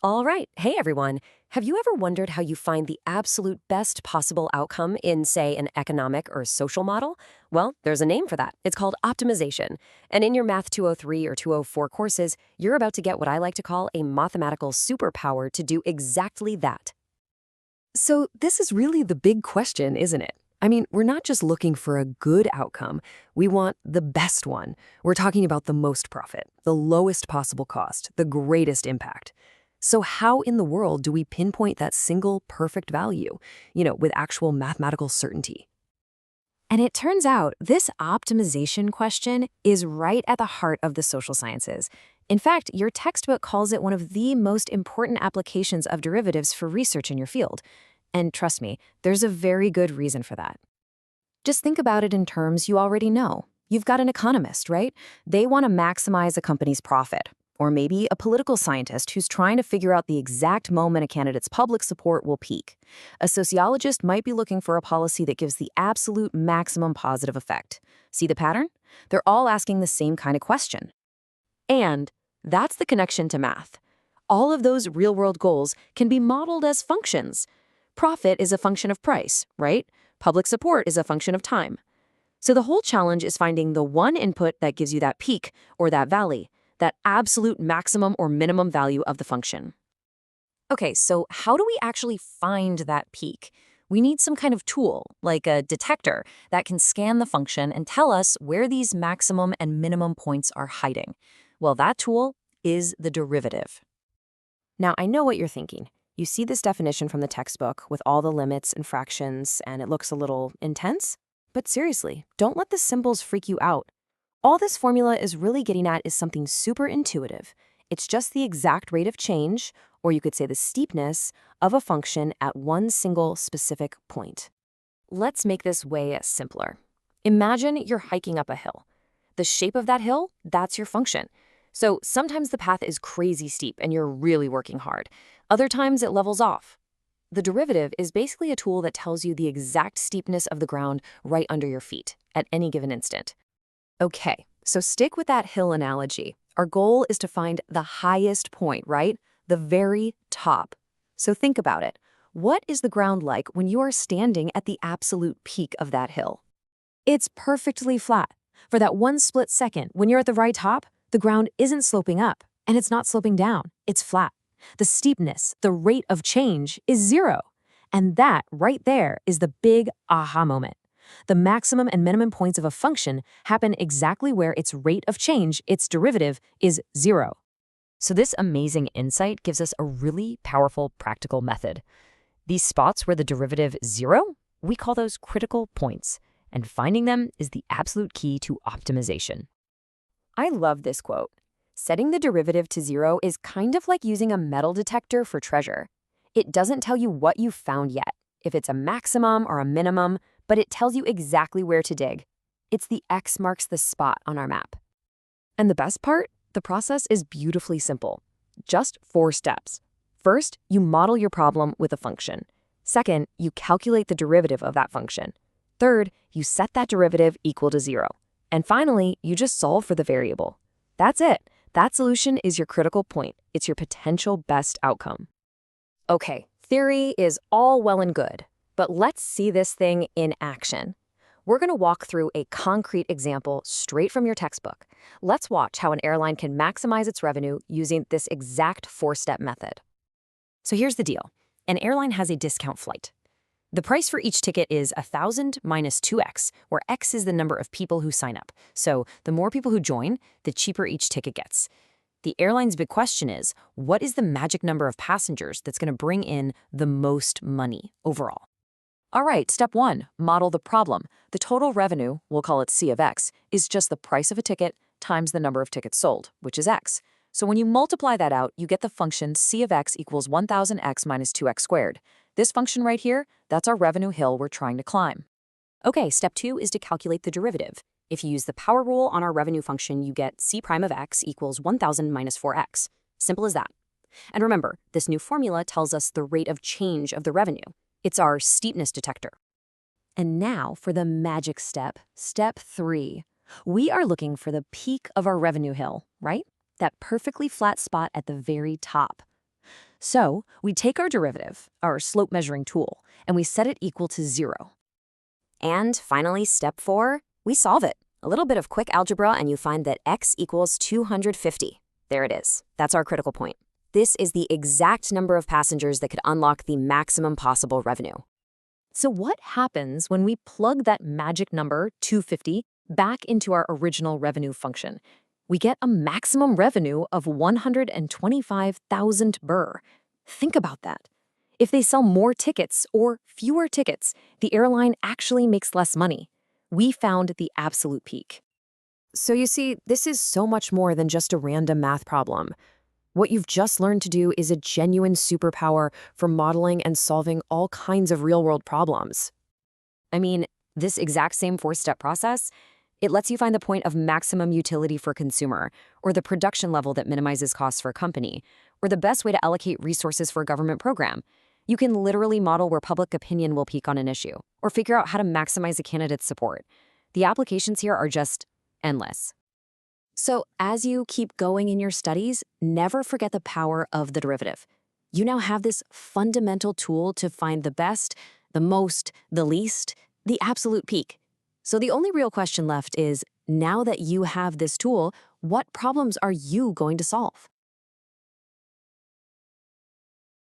All right. Hey, everyone. Have you ever wondered how you find the absolute best possible outcome in, say, an economic or social model? Well, there's a name for that. It's called optimization. And in your Math 203 or 204 courses, you're about to get what I like to call a mathematical superpower to do exactly that. So, this is really the big question, isn't it? I mean, we're not just looking for a good outcome. We want the best one. We're talking about the most profit, the lowest possible cost, the greatest impact. So how in the world do we pinpoint that single perfect value, with actual mathematical certainty? And it turns out this optimization question is right at the heart of the social sciences. In fact, your textbook calls it one of the most important applications of derivatives for research in your field. And trust me, there's a very good reason for that. Just think about it in terms you already know. You've got an economist, right? They want to maximize a company's profit. Or maybe a political scientist who's trying to figure out the exact moment a candidate's public support will peak. A sociologist might be looking for a policy that gives the absolute maximum positive effect. See the pattern? They're all asking the same kind of question. And that's the connection to math. All of those real-world goals can be modeled as functions. Profit is a function of price, right? Public support is a function of time. So the whole challenge is finding the one input that gives you that peak or that valley, that absolute maximum or minimum value of the function. Okay, so how do we actually find that peak? We need some kind of tool, like a detector, that can scan the function and tell us where these maximum and minimum points are hiding. Well, that tool is the derivative. Now, I know what you're thinking. You see this definition from the textbook with all the limits and fractions, and it looks a little intense. But seriously, don't let the symbols freak you out. All this formula is really getting at is something super intuitive. It's just the exact rate of change, or you could say the steepness, of a function at one single specific point. Let's make this way simpler. Imagine you're hiking up a hill. The shape of that hill, that's your function. So sometimes the path is crazy steep and you're really working hard. Other times it levels off. The derivative is basically a tool that tells you the exact steepness of the ground right under your feet at any given instant. Okay, so stick with that hill analogy. Our goal is to find the highest point, right? The very top. So think about it. What is the ground like when you are standing at the absolute peak of that hill? It's perfectly flat. For that one split second, when you're at the right top, the ground isn't sloping up, and it's not sloping down. It's flat. The steepness, the rate of change, is zero. And that right there is the big aha moment. The maximum and minimum points of a function happen exactly where its rate of change, its derivative, is zero. So this amazing insight gives us a really powerful practical method. These spots where the derivative is zero, we call those critical points, and finding them is the absolute key to optimization. I love this quote. Setting the derivative to zero is kind of like using a metal detector for treasure. It doesn't tell you what you've found yet, if it's a maximum or a minimum, but it tells you exactly where to dig. It's the X marks the spot on our map. And the best part? The process is beautifully simple. Just 4 steps. First, you model your problem with a function. Second, you calculate the derivative of that function. Third, you set that derivative equal to 0. And finally, you just solve for the variable. That's it. That solution is your critical point. It's your potential best outcome. Okay, theory is all well and good. But let's see this thing in action. We're going to walk through a concrete example straight from your textbook. Let's watch how an airline can maximize its revenue using this exact 4-step method. So here's the deal. An airline has a discount flight. The price for each ticket is 1,000 minus 2x, where x is the number of people who sign up. So the more people who join, the cheaper each ticket gets. The airline's big question is, what is the magic number of passengers that's going to bring in the most money overall? All right, step 1, model the problem. The total revenue, we'll call it C of x, is just the price of a ticket times the number of tickets sold, which is x. So when you multiply that out, you get the function C of x equals 1,000x minus 2x squared. This function right here, that's our revenue hill we're trying to climb. Okay, step 2 is to calculate the derivative. If you use the power rule on our revenue function, you get C prime of x equals 1,000 minus 4x. Simple as that. And remember, this new formula tells us the rate of change of the revenue. It's our steepness detector. And now for the magic step, step 3. We are looking for the peak of our revenue hill, right? That perfectly flat spot at the very top. So we take our derivative, our slope measuring tool, and we set it equal to 0. And finally, step 4, we solve it. A little bit of quick algebra and you find that x equals 250. There it is. That's our critical point. This is the exact number of passengers that could unlock the maximum possible revenue. So what happens when we plug that magic number, 250, back into our original revenue function? We get a maximum revenue of 125,000 birr. Think about that. If they sell more tickets or fewer tickets, the airline actually makes less money. We found the absolute peak. So you see, this is so much more than just a random math problem. What you've just learned to do is a genuine superpower for modeling and solving all kinds of real-world problems. I mean, this exact same 4-step process, it lets you find the point of maximum utility for consumer, or the production level that minimizes costs for a company, or the best way to allocate resources for a government program. You can literally model where public opinion will peak on an issue, or figure out how to maximize a candidate's support. The applications here are just endless. So as you keep going in your studies, never forget the power of the derivative. You now have this fundamental tool to find the best, the most, the least, the absolute peak. So the only real question left is, now that you have this tool, what problems are you going to solve?